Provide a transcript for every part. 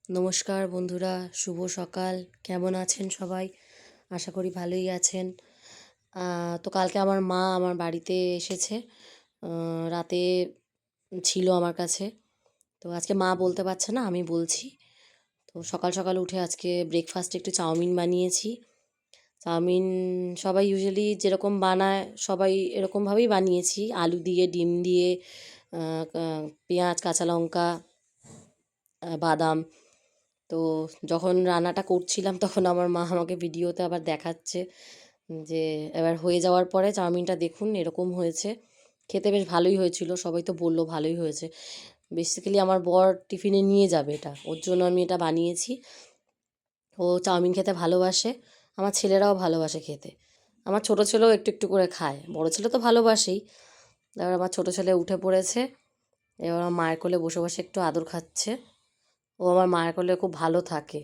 নমস্কার বন্ধুরা, শুভ সকাল। কেমন আছেন সবাই? আশা করি ভালোই আছেন। তো কালকে আমার মা আমার বাড়িতে এসেছে। রাতে ছিল আমার কাছে। তো আজকে মা বলতে পারছে না, আমি বলছি। তো সকাল সকাল উঠে আজকে ব্রেকফাস্টে একটু চাউমিন বানিয়েছি। চাউমিন সবাই ইউজুয়ালি যেরকম বানায় সবাই এরকমভাবেই বানিয়েছি। আলু দিয়ে, ডিম দিয়ে, আ কা পেঁয়াজ, কাঁচা লঙ্কা, বাদাম। তো যখন রান্নাটা করছিলাম তখন আমার মা আমাকে ভিডিওতে আবার দেখাচ্ছে যে এবার হয়ে যাওয়ার পরে চাউমিনটা দেখুন এরকম হয়েছে। খেতে বেশ ভালোই হয়েছিল, সবাই তো বললো ভালোই হয়েছে। বেসিক্যালি আমার বর টিফিনে নিয়ে যাবে এটা, ওর জন্য আমি এটা বানিয়েছি। ও চাউমিন খেতে ভালোবাসে, আমার ছেলেরাও ভালোবাসে খেতে। আমার ছোটো ছেলেও একটু একটু করে খায়, বড় ছেলে তো ভালোবাসেই। এবার আমার ছোটো ছেলে উঠে পড়েছে, এবার আমার মায়ের কোলে বসে বসে একটু আদর খাচ্ছে। ও আমার মায়ের কোলে খুব ভালো থাকে,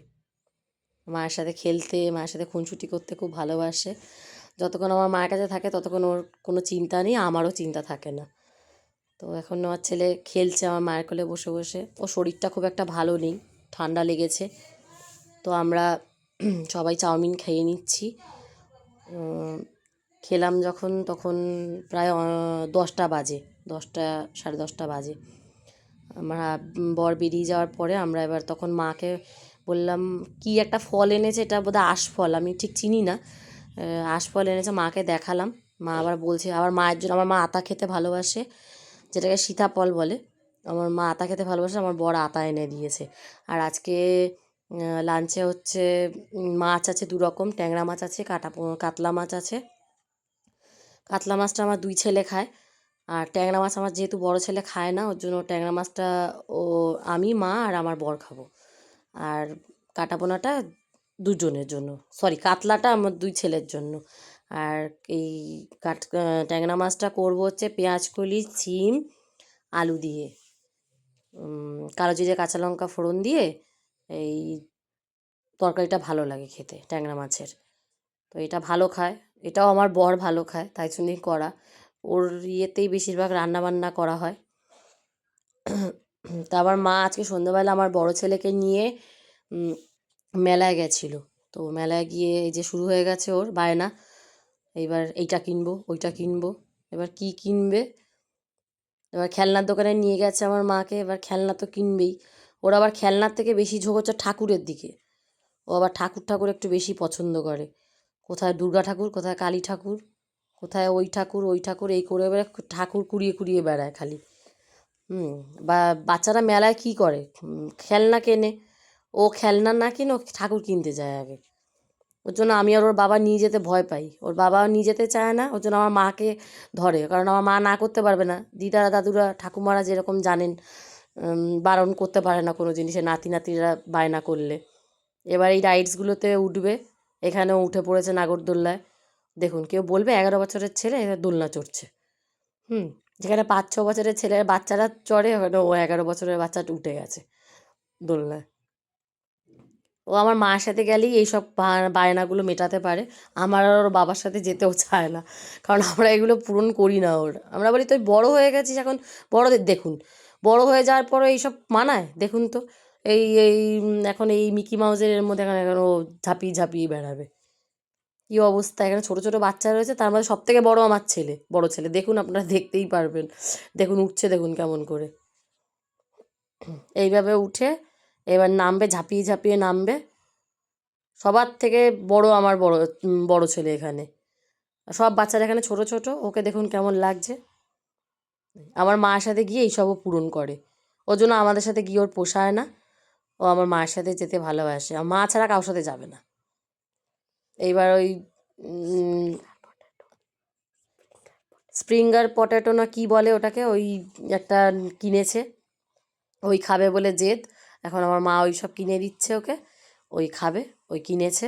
মায়ের সাথে খেলতে, মায়ের সাথে খুনসুটি করতে খুব ভালোবাসে। যতক্ষণ আমার মায়ের কাছে থাকে ততক্ষণ ওর কোনো চিন্তা নেই, আমারও চিন্তা থাকে না। তো এখন আমার ছেলে খেলছে আমার মায়ের কোলে বসে বসে। ওর শরীরটা খুব একটা ভালো নেই, ঠান্ডা লেগেছে। তো আমরা সবাই চাউমিন খেয়ে নিচ্ছি। খেলাম যখন তখন প্রায় 10টা বাজে, 10টা, সাড়ে 10টা বাজে। আমরা বর বেরিয়ে যাওয়ার পরে আমরা এবার তখন মাকে বললাম, কি একটা ফল এনেছে, এটা বোধহয় আশফল, আমি ঠিক চিনি না। আশফল এনেছে, মাকে দেখালাম। মা আবার বলছে, আবার মায়ের জন্য, আমার মা আতা খেতে ভালোবাসে, যেটাকে সীতাফল বলে। আমার মা আতা খেতে ভালোবাসে, আমার বর আতা এনে দিয়েছে। আর আজকে লাঞ্চে হচ্ছে মাছ আছে 2 রকম, ট্যাংরা মাছ আছে, কাতলা মাছ আছে। কাতলা মাছটা আমার 2 ছেলে খায়, আর ট্যাংরা মাছ আমার যেহেতু বড় ছেলে খায় না, ওর জন্য ট্যাংরা মাছটা ও, আমি, মা আর আমার বর খাবো। আর কাটাপোনাটা দুজনের জন্য, সরি কাতলাটা আমার 2 ছেলের জন্য। আর এই ট্যাংরা মাছটা করবো হচ্ছে পেঁয়াজকলি, শিম, আলু দিয়ে, কালো জিরে কাঁচা লঙ্কা ফোড়ন দিয়ে। এই তরকারিটা ভালো লাগে খেতে ট্যাংরা মাছের। তো এটা ভালো খায়, এটাও আমার বর ভালো খায়, তাই জন্যই করা। ওর ইয়েতেই বেশিরভাগ রান্নাবান্না করা হয়। তা আবার মা আজকে সন্ধ্যাবেলা আমার বড় ছেলেকে নিয়ে মেলায় গেছিলো। তো মেলায় গিয়ে এই যে শুরু হয়ে গেছে ওর বায়না, এইবার এইটা কিনবো ওইটা কিনবো। এবার কি কিনবে, এবার খেলনার দোকানে নিয়ে গেছে আমার মাকে, এবার খেলনা তো কিনবেই। ওর আবার খেলনার থেকে বেশি ঝোঁক হচ্ছে ঠাকুরের দিকে। ও আবার ঠাকুর ঠাকুর একটু বেশি পছন্দ করে। কোথায় দুর্গা ঠাকুর, কোথায় কালী ঠাকুর, কোথায় ওই ঠাকুর ওই ঠাকুর, এই করে এবার ঠাকুর কুড়িয়ে কুড়িয়ে বেড়ায় খালি। বা বাচ্চারা মেলায় কী করে, খেলনা কেনে। ও খেলনা না কিনে ও ঠাকুর কিনতে যায় আগে। ওর জন্য আমি আর ওর বাবা নিয়ে যেতে ভয় পাই, ওর বাবাও নিয়ে যেতে চায় না। ওর জন্য আমার মাকে ধরে, কারণ আমার মা না করতে পারবে না। দিদারা দাদুরা ঠাকুমারা যেরকম জানেন, বারণ করতে পারে না কোনো জিনিসে নাতি নাতিরা বায়না করলে। এবার এই রাইডসগুলোতে উঠবে, এখানেও উঠে পড়েছে নাগরদোল্লায়। দেখুন, কেউ বলবে 11 বছরের ছেলে এবার দোলনা চড়ছে। যেখানে 5-6 বছরের ছেলের বাচ্চারা চড়ে, ওখানে ও 11 বছরের বাচ্চাটা উঠে গেছে দোলনায়। ও আমার মায়ের সাথে গেলেই এইসব বায়নাগুলো মেটাতে পারে। আমার আর ওর বাবার সাথে যেতেও চায় না, কারণ আমরা এগুলো পূরণ করি না ওর। আমরা বলি তুই বড় হয়ে গেছিস, এখন বড়দের দেখুন, বড় হয়ে যাওয়ার পরে এইসব মানায় দেখুন তো। এই এই এখন এই মিকি মাউসের এর মধ্যে এখন এখন ও ঝাঁপিয়ে ঝাঁপিয়ে বেড়াবে। কী অবস্থা, এখানে ছোটো ছোটো বাচ্চা রয়েছে, তার মধ্যে সবথেকে বড় আমার ছেলে, বড় ছেলে দেখুন, আপনারা দেখতেই পারবেন। দেখুন উঠছে, দেখুন কেমন করে এইভাবে উঠে এবার নামবে, ঝাঁপিয়ে ঝাঁপিয়ে নামবে। সবার থেকে বড় আমার বড় ছেলে এখানে। সব বাচ্চারা এখানে ছোট ছোট, ওকে দেখুন কেমন লাগছে। আমার মায়ের সাথে গিয়ে এইসবও পূরণ করে, ওর জন্য আমাদের সাথে গিয়ে ওর পোষায় না। ও আমার মায়ের সাথে যেতে ভালোবাসে, আমার মা ছাড়া কারোর সাথে যাবে না। এইবার ওই স্প্রিঙ্গার পটেটো না কি বলে ওটাকে, ওই একটা কিনেছে, ওই খাবে বলে জেদ। এখন আমার মা ওই সব কিনে দিচ্ছে ওকে, ওই খাবে, ওই কিনেছে।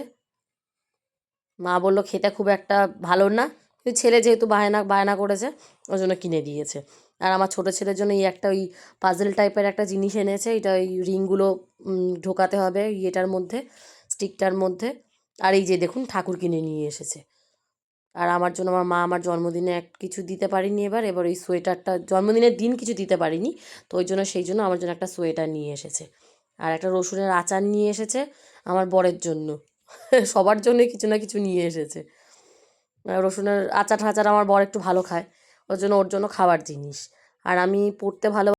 মা বললো খেতে খুব একটা ভালো না, কিন্তু ছেলে যেহেতু বায়না বায়না করেছে ওই জন্য কিনে দিয়েছে। আর আমার ছোটো ছেলের জন্য এই একটা ওই পাজল টাইপের একটা জিনিস এনেছে, এটা ওই রিংগুলো ঢোকাতে হবে ইয়েটার মধ্যে, স্টিকটার মধ্যে। আর এই যে দেখুন ঠাকুর কিনে নিয়ে এসেছে। আর আমার জন্য আমার মা আমার জন্মদিনে কিছু দিতে পারিনি, এবার ওই সোয়েটারটা, জন্মদিনের দিন কিছু দিতে পারিনি, তো ওই জন্য সেই জন্য আমার জন্য একটা সোয়েটার নিয়ে এসেছে। আর একটা রসুনের আচার নিয়ে এসেছে আমার বরের জন্য। সবার জন্যই কিছু না কিছু নিয়ে এসেছে। রসুনের আচার ঠাচার আমার বর একটু ভালো খায়, ওর জন্য খাবার জিনিস। আর আমি পড়তে ভালো